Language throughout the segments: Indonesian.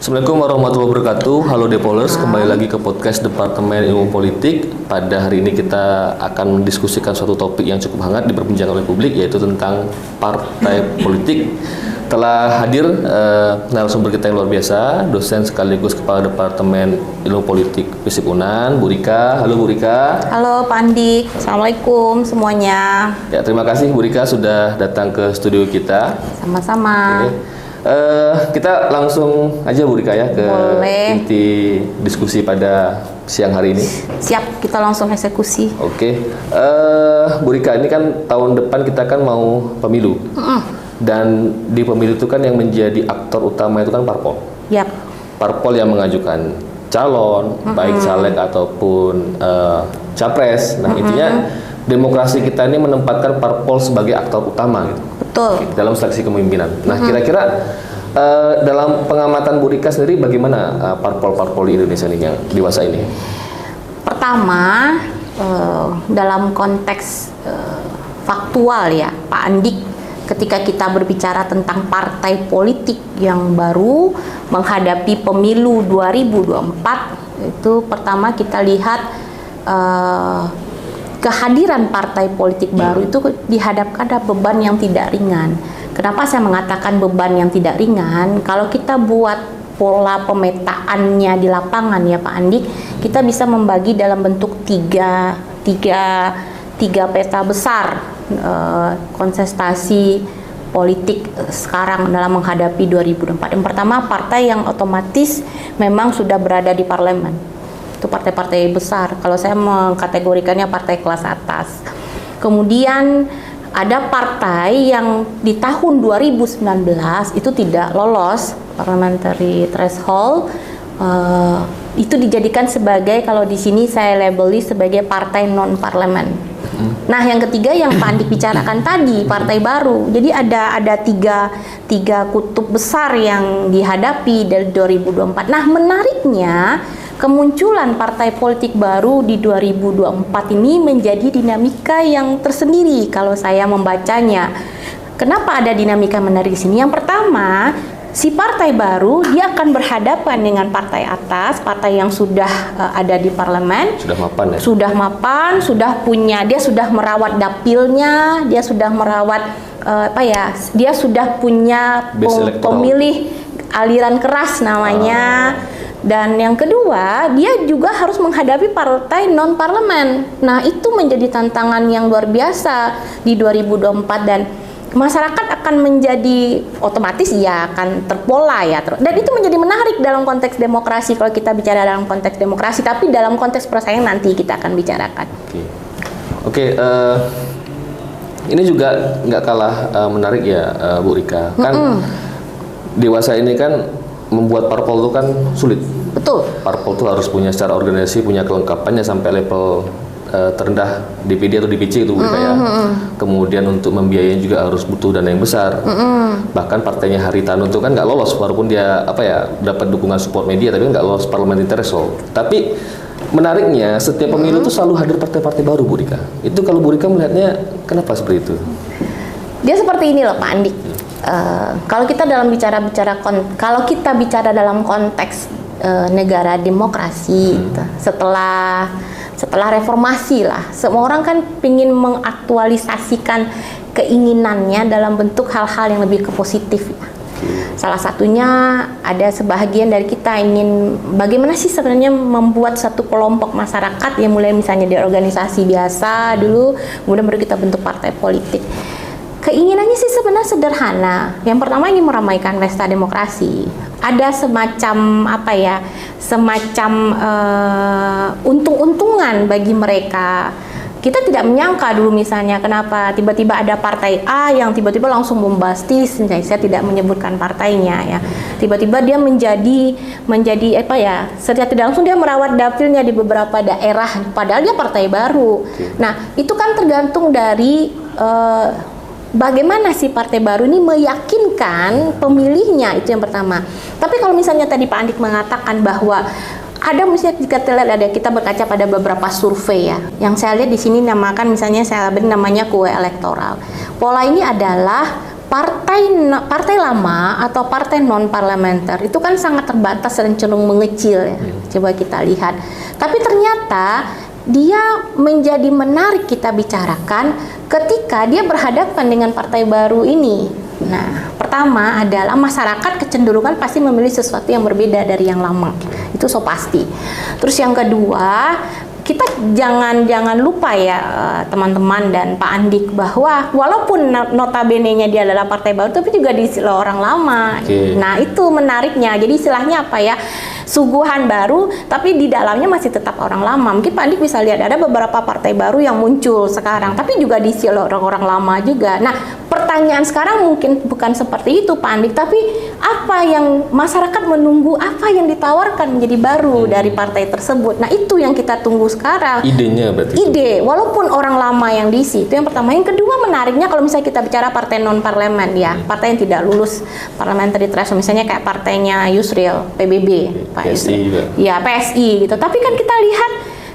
Assalamualaikum warahmatullahi wabarakatuh. Halo Depolers, kembali lagi ke podcast Departemen Ilmu Politik. Pada hari ini kita akan mendiskusikan suatu topik yang cukup hangat diperbincangkan oleh publik, yaitu tentang partai politik. Telah hadir narasumber kita yang luar biasa, dosen sekaligus Kepala Departemen Ilmu Politik FISIP UNAN, Bu Rika. Halo Bu Rika. Halo Pak Andik, Assalamualaikum semuanya. Ya, terima kasih Bu Rika sudah datang ke studio kita. Sama-sama. Kita langsung aja Bu Rika ya ke inti diskusi pada siang hari ini. Siap, kita langsung eksekusi. Oke. Bu Rika, ini kan tahun depan kita kan mau pemilu. Dan di pemilu itu kan yang menjadi aktor utama itu kan parpol. Yap. Parpol yang mengajukan calon, baik caleg ataupun capres. Nah, intinya demokrasi kita ini menempatkan parpol sebagai aktor utama gitu. Betul. Dalam seleksi kepemimpinan. Nah, kira-kira dalam pengamatan Bu Rika sendiri bagaimana parpol-parpol di Indonesia ini yang dewasa ini? Pertama, dalam konteks faktual ya, Pak Andik, ketika kita berbicara tentang partai politik yang baru menghadapi pemilu 2024, itu pertama kita lihat kehadiran partai politik baru itu dihadapkan ada beban yang tidak ringan. Kenapa saya mengatakan beban yang tidak ringan? Kalau kita buat pola pemetaannya di lapangan ya Pak Andik, kita bisa membagi dalam bentuk tiga peta besar kontestasi politik sekarang dalam menghadapi 2024. Yang pertama, partai yang otomatis memang sudah berada di parlemen. Itu partai-partai besar. Kalau saya mengkategorikannya partai kelas atas. Kemudian ada partai yang di tahun 2019 itu tidak lolos parliamentary threshold. Itu dijadikan sebagai, kalau di sini saya labeli sebagai partai non parlemen. Nah, yang ketiga yang Pak Andik bicarakan tadi, partai baru. Jadi ada tiga kutub besar yang dihadapi dari 2024. Nah, menariknya kemunculan partai politik baru di 2024 ini menjadi dinamika yang tersendiri kalau saya membacanya. Kenapa ada dinamika menarik di sini? Yang pertama, si partai baru dia akan berhadapan dengan partai atas, partai yang sudah ada di parlemen, sudah mapan ya. Sudah punya, dia sudah merawat dapilnya, dia sudah merawat dia sudah punya pemilih aliran keras namanya. Dan yang kedua, dia juga harus menghadapi partai non-parlemen. Nah, itu menjadi tantangan yang luar biasa di 2024 dan masyarakat akan menjadi otomatis ya akan terpola ya. Dan itu menjadi menarik dalam konteks demokrasi kalau kita bicara dalam konteks demokrasi, tapi dalam konteks persaingan nanti kita akan bicarakan. Oke, ini juga nggak kalah menarik ya Bu Rika. Kan dewasa ini kan membuat parpol itu kan sulit. Betul. Parpol itu harus punya secara organisasi, punya kelengkapannya sampai level terendah DPD atau DPC itu ya. Kemudian untuk membiayai juga harus butuh dana yang besar. Bahkan partainya Haritanu itu kan nggak lolos, walaupun dia dapat dukungan support media, tapi nggak lolos parliamentary threshold. Tapi menariknya setiap pemilu itu selalu hadir partai-partai baru, Bu Rika. Itu kalau Bu Rika melihatnya kenapa seperti itu? Dia seperti ini loh Pak Andik. Kalau kita kalau kita bicara dalam konteks negara demokrasi, setelah reformasi lah, semua orang kan ingin mengaktualisasikan keinginannya dalam bentuk hal-hal yang lebih ke positif. Salah satunya ada sebahagian dari kita ingin bagaimana sih sebenarnya membuat satu kelompok masyarakat yang mulai misalnya di organisasi biasa dulu, kemudian baru kita bentuk partai politik. Keinginannya sih sebenarnya sederhana. Yang pertama ingin meramaikan pesta demokrasi. Ada semacam untung-untungan bagi mereka. Kita tidak menyangka dulu misalnya kenapa tiba-tiba ada partai A yang tiba-tiba langsung bombastis. Saya tidak menyebutkan partainya ya. Tiba-tiba dia menjadi secara tidak langsung dia merawat dapilnya di beberapa daerah padahal dia partai baru. Nah, itu kan tergantung dari bagaimana si partai baru ini meyakinkan pemilihnya, itu yang pertama. Tapi kalau misalnya tadi Pak Andik mengatakan bahwa ada misalnya kita berkaca pada beberapa survei ya. Yang saya lihat di sini namakan misalnya saya beri namanya kue elektoral. Pola ini adalah partai lama atau partai non parlementer itu kan sangat terbatas dan cenderung mengecil ya. Coba kita lihat. Tapi ternyata dia menjadi menarik kita bicarakan ketika dia berhadapan dengan partai baru ini. Nah, pertama adalah masyarakat kecenderungan pasti memilih sesuatu yang berbeda dari yang lama. Itu so pasti. Terus yang kedua, kita jangan lupa ya teman-teman dan Pak Andik, bahwa walaupun notabene-nya dia adalah partai baru tapi juga diisi orang lama. Nah, itu menariknya. Jadi istilahnya apa ya? Suguhan baru tapi di dalamnya masih tetap orang lama. Mungkin Pak Andik bisa lihat ada beberapa partai baru yang muncul sekarang tapi juga diisi orang-orang lama juga. Nah, pertanyaan sekarang mungkin bukan seperti itu Pak Andik, tapi apa yang masyarakat menunggu, apa yang ditawarkan menjadi baru dari partai tersebut. Nah, itu yang kita tunggu sekarang. Idenya berarti. Ide, walaupun orang lama yang diisi. Itu yang pertama. Yang kedua menariknya kalau misalnya kita bicara partai non parlemen ya, partai yang tidak lulus parliamentary threshold, misalnya kayak partainya Yusril, PBB, Pak PSI juga. Ya, PSI gitu. Tapi kan kita lihat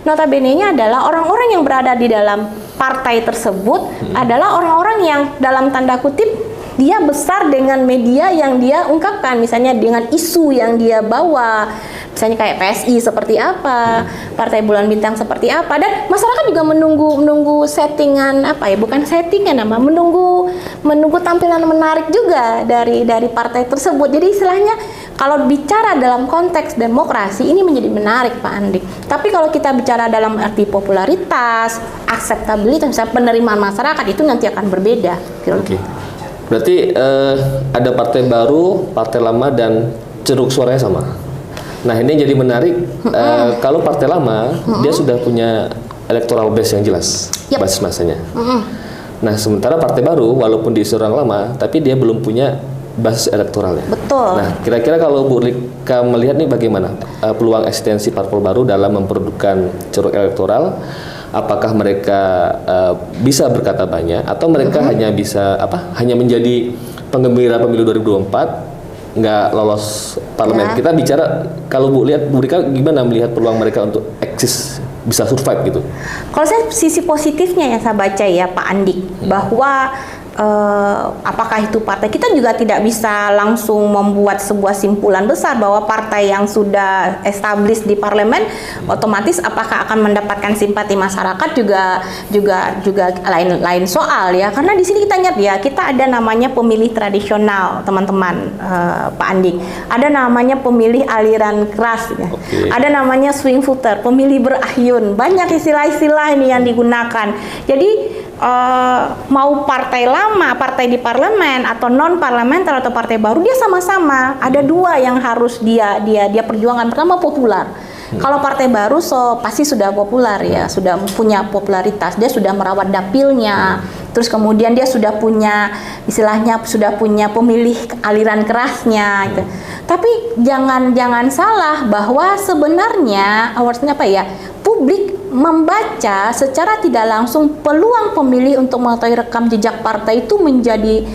notabene-nya adalah orang-orang yang berada di dalam partai tersebut adalah orang-orang yang dalam tanda kutip dia besar dengan media yang dia ungkapkan, misalnya dengan isu yang dia bawa, misalnya kayak PSI seperti apa, Partai Bulan Bintang seperti apa, dan masyarakat juga menunggu settingan apa ya, bukan settingan nama, menunggu tampilan menarik juga dari partai tersebut. Jadi istilahnya kalau bicara dalam konteks demokrasi ini menjadi menarik Pak Andik. Tapi kalau kita bicara dalam arti popularitas, akseptabilitas, misalnya penerimaan masyarakat itu nanti akan berbeda. Oke. Berarti ada partai baru, partai lama, dan ceruk suaranya sama. Nah, ini jadi menarik. Kalau partai lama, dia sudah punya electoral base yang jelas, basis masanya. Nah, sementara partai baru, walaupun diisi orang lama, tapi dia belum punya basis elektoralnya. Betul. Nah, kira-kira kalau Bu Rika melihat nih bagaimana peluang eksistensi parpol baru dalam memproduksi ceruk elektoral? Apakah mereka bisa berkata banyak atau mereka hanya bisa hanya menjadi penggembira pemilu 2024, nggak lolos parlemen? Kita bicara, kalau Bu Rika gimana melihat peluang mereka untuk eksis, bisa survive gitu? Kalau saya sisi positifnya yang saya baca ya Pak Andik, bahwa apakah itu partai, kita juga tidak bisa langsung membuat sebuah simpulan besar bahwa partai yang sudah established di parlemen otomatis apakah akan mendapatkan simpati masyarakat juga lain soal ya, karena di sini kita ingat ya, kita ada namanya pemilih tradisional teman-teman, Pak Andik, ada namanya pemilih aliran keras ya. Ada namanya swing voter, pemilih berahyun, banyak istilah-istilah ini yang digunakan. Jadi mau partai lama, partai di parlemen atau non parlementer atau partai baru, dia sama-sama ada dua yang harus dia perjuangkan. Pertama, populer. Kalau partai baru pasti sudah populer ya, sudah punya popularitas, dia sudah merawat dapilnya, terus kemudian dia sudah punya istilahnya sudah punya pemilih aliran kerasnya gitu. Tapi jangan salah bahwa sebenarnya publik membaca secara tidak langsung peluang pemilih untuk mengetahui rekam jejak partai itu menjadi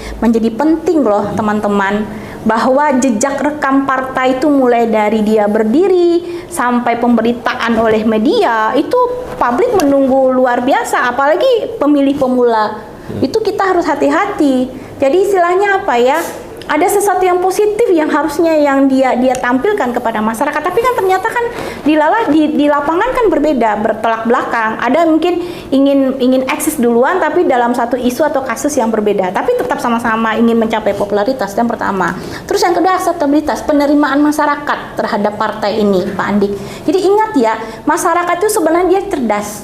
penting loh teman-teman, bahwa jejak rekam partai itu mulai dari dia berdiri sampai pemberitaan oleh media itu publik menunggu luar biasa, apalagi pemilih pemula. Itu kita harus hati-hati. Jadi istilahnya apa ya, ada sesuatu yang positif yang harusnya yang dia tampilkan kepada masyarakat, tapi kan ternyata kan di lapangan kan berbeda, bertolak belakang. Ada mungkin ingin eksis duluan tapi dalam satu isu atau kasus yang berbeda, tapi tetap sama-sama ingin mencapai popularitas. Yang pertama. Terus yang kedua, akseptabilitas, penerimaan masyarakat terhadap partai ini, Pak Andik. Jadi ingat ya, masyarakat itu sebenarnya dia cerdas.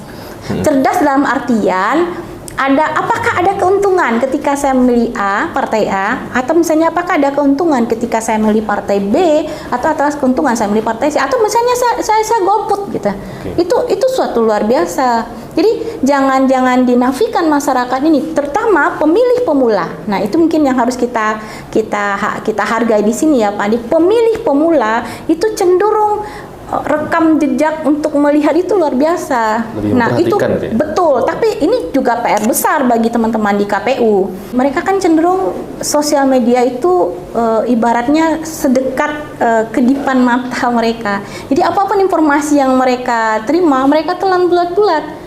Cerdas dalam artian apakah ada keuntungan ketika saya memilih partai A, atau misalnya apakah ada keuntungan ketika saya memilih partai B, atau atas keuntungan saya memilih partai C, atau misalnya saya golput gitu. Itu suatu luar biasa. Jadi jangan dinafikan masyarakat ini, terutama pemilih pemula. Nah, itu mungkin yang harus kita hargai di sini ya Pak Andi. Pemilih pemula itu cenderung rekam jejak untuk melihat itu luar biasa. Nah, itu ya? Betul, tapi ini juga PR besar bagi teman-teman di KPU. Mereka kan cenderung sosial media itu ibaratnya sedekat kedipan mata mereka. Jadi apapun informasi yang mereka terima, mereka telan bulat-bulat.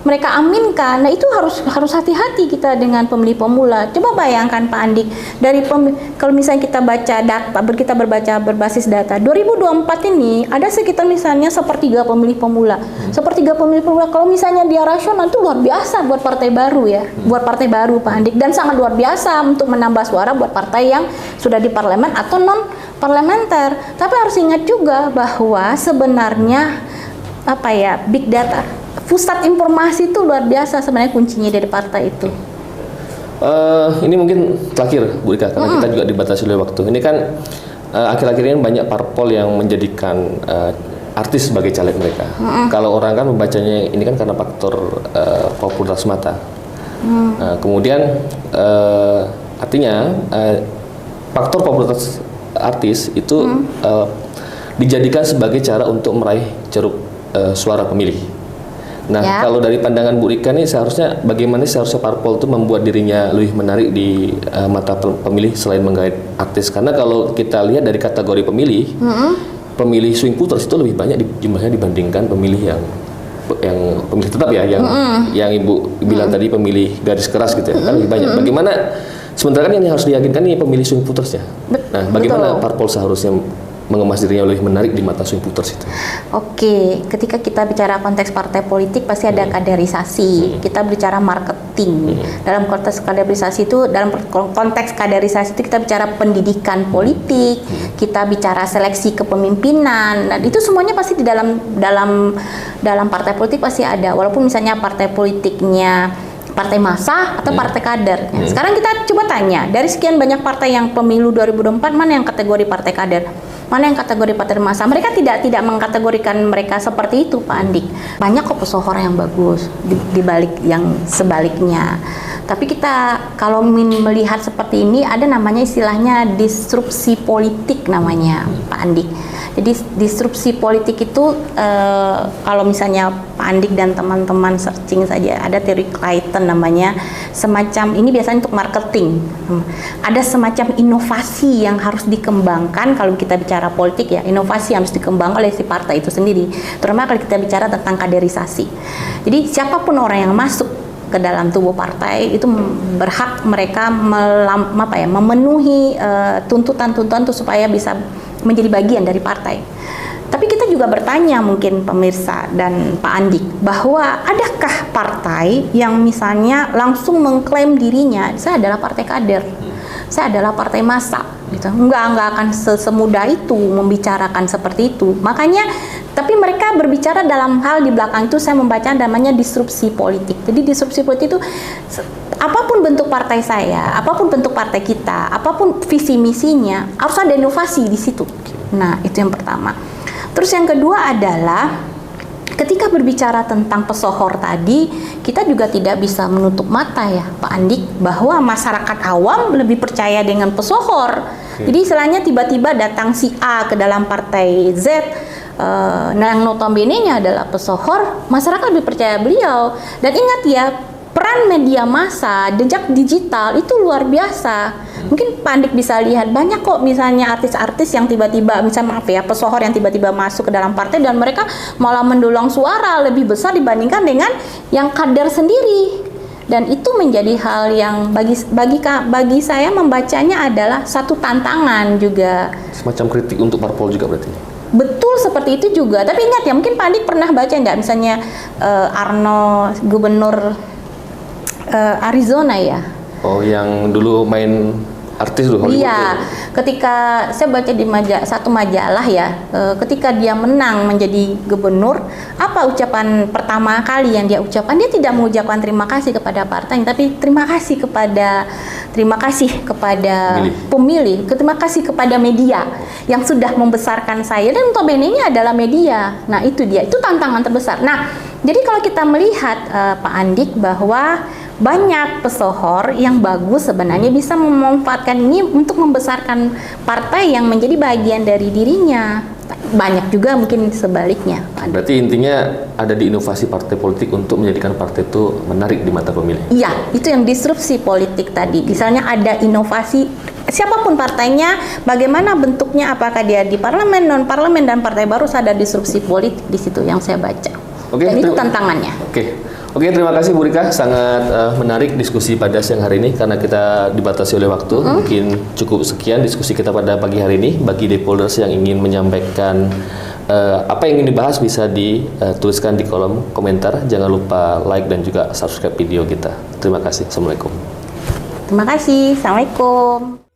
mereka aminkan. Nah, itu harus hati-hati kita dengan pemilih pemula. Coba bayangkan Pak Andik, kalau misalnya kita baca data, kita berbasis data 2024 ini ada sekitar misalnya sepertiga pemilih pemula. Sepertiga pemilih pemula, kalau misalnya dia rasional, itu luar biasa buat partai baru ya. Buat partai baru Pak Andik, dan sangat luar biasa untuk menambah suara buat partai yang sudah di parlemen atau non parlementer. Tapi harus ingat juga bahwa sebenarnya big data, pusat informasi itu luar biasa sebenarnya kuncinya dari partai itu. Ini mungkin terakhir Bu Rika, karena kita juga dibatasi oleh waktu. Ini kan akhir-akhir ini banyak parpol yang menjadikan artis sebagai caleg mereka. Kalau orang kan membacanya ini kan karena faktor popularitas semata. Kemudian artinya faktor popularitas artis itu dijadikan sebagai cara untuk meraih ceruk suara pemilih. Nah, kalau dari pandangan Bu Rika nih bagaimana seharusnya parpol itu membuat dirinya lebih menarik di mata pemilih selain menggait artis? Karena kalau kita lihat dari kategori pemilih, pemilih swing voters itu lebih banyak jumlahnya dibandingkan pemilih yang pemilih tetap ya, yang Ibu bilang tadi pemilih garis keras gitu ya, kan lebih banyak. Bagaimana sementara kan yang harus diyakinkan nih pemilih swing voters ya. Nah, bagaimana parpol seharusnya mengemas dirinya lebih menarik di mata swing voters itu? Oke, ketika kita bicara konteks partai politik pasti ada kaderisasi. Kita bicara marketing. Dalam konteks kaderisasi itu, kita bicara pendidikan politik, kita bicara seleksi kepemimpinan. Nah, itu semuanya pasti di dalam partai politik pasti ada. Walaupun misalnya partai politiknya partai massa atau partai kader. Sekarang kita coba tanya, dari sekian banyak partai yang pemilu 2024, mana yang kategori partai kader? Mana yang kategori partai massa? Mereka tidak mengkategorikan mereka seperti itu, Pak Andik. Banyak kok pesohor yang bagus di balik yang sebaliknya. Tapi kita kalau melihat seperti ini, ada namanya istilahnya disrupsi politik namanya, Pak Andik. Jadi disrupsi politik itu kalau misalnya Pak Andik dan teman-teman searching saja, ada teori Clayton namanya, semacam ini biasanya untuk marketing. Ada semacam inovasi yang harus dikembangkan kalau kita bicara politik ya, inovasi yang harus dikembangkan oleh si partai itu sendiri. Terutama kalau kita bicara tentang kaderisasi. Jadi siapapun orang yang masuk ke dalam tubuh partai itu berhak mereka memenuhi tuntutan-tuntutan itu supaya bisa menjadi bagian dari partai. Tapi kita juga bertanya mungkin pemirsa dan Pak Andik, bahwa adakah partai yang misalnya langsung mengklaim dirinya, saya adalah partai kader, saya adalah partai massa, gitu. Enggak akan semudah itu membicarakan seperti itu. Makanya, tapi mereka berbicara dalam hal di belakang itu saya membaca namanya disrupsi politik. Jadi disrupsi politik itu apapun bentuk partai saya, apapun bentuk partai kita, apapun visi misinya, harus ada inovasi di situ. Nah, itu yang pertama. Terus yang kedua adalah ketika berbicara tentang pesohor tadi, kita juga tidak bisa menutup mata ya, Pak Andik, bahwa masyarakat awam lebih percaya dengan pesohor. Jadi istilahnya tiba-tiba datang si A ke dalam partai Z, yang notabene-nya adalah pesohor, masyarakat lebih percaya beliau. Dan ingat ya, peran media massa, jejak digital itu luar biasa. Mungkin Pak Andik bisa lihat banyak kok misalnya artis-artis yang tiba-tiba, misalnya pesohor yang tiba-tiba masuk ke dalam partai dan mereka malah mendulang suara lebih besar dibandingkan dengan yang kader sendiri. Dan itu menjadi hal yang bagi saya membacanya adalah satu tantangan juga. Semacam kritik untuk parpol juga berarti? Betul, seperti itu juga. Tapi ingat ya, mungkin Pak Andik pernah baca nggak misalnya Arno, gubernur Arizona ya? Oh, yang dulu main artis dulu Hollywood. Iya, ketika saya baca di satu majalah ya, ketika dia menang menjadi gubernur, apa ucapan pertama kali yang dia ucapkan? Dia tidak mengucapkan terima kasih kepada partai, tapi terima kasih kepada pemilih, terima kasih kepada media yang sudah membesarkan saya, dan notabene-nya adalah media. Nah, itu dia, itu tantangan terbesar. Nah, jadi kalau kita melihat Pak Andik bahwa banyak pesohor yang bagus sebenarnya bisa memanfaatkan ini untuk membesarkan partai yang menjadi bagian dari dirinya. Banyak juga mungkin sebaliknya. Berarti intinya ada di inovasi partai politik untuk menjadikan partai itu menarik di mata pemilih. Iya, itu yang disrupsi politik tadi. Misalnya ada inovasi, siapapun partainya, bagaimana bentuknya, apakah dia di parlemen, non parlemen, dan partai baru, ada disrupsi politik di situ yang saya baca. Oke, Dan itu tantangannya. Oke, terima kasih Bu Rika. Sangat menarik diskusi pada siang hari ini karena kita dibatasi oleh waktu. Mungkin cukup sekian diskusi kita pada pagi hari ini. Bagi stakeholders yang ingin menyampaikan apa yang ingin dibahas bisa dituliskan di kolom komentar. Jangan lupa like dan juga subscribe video kita. Terima kasih. Assalamualaikum. Terima kasih. Assalamualaikum.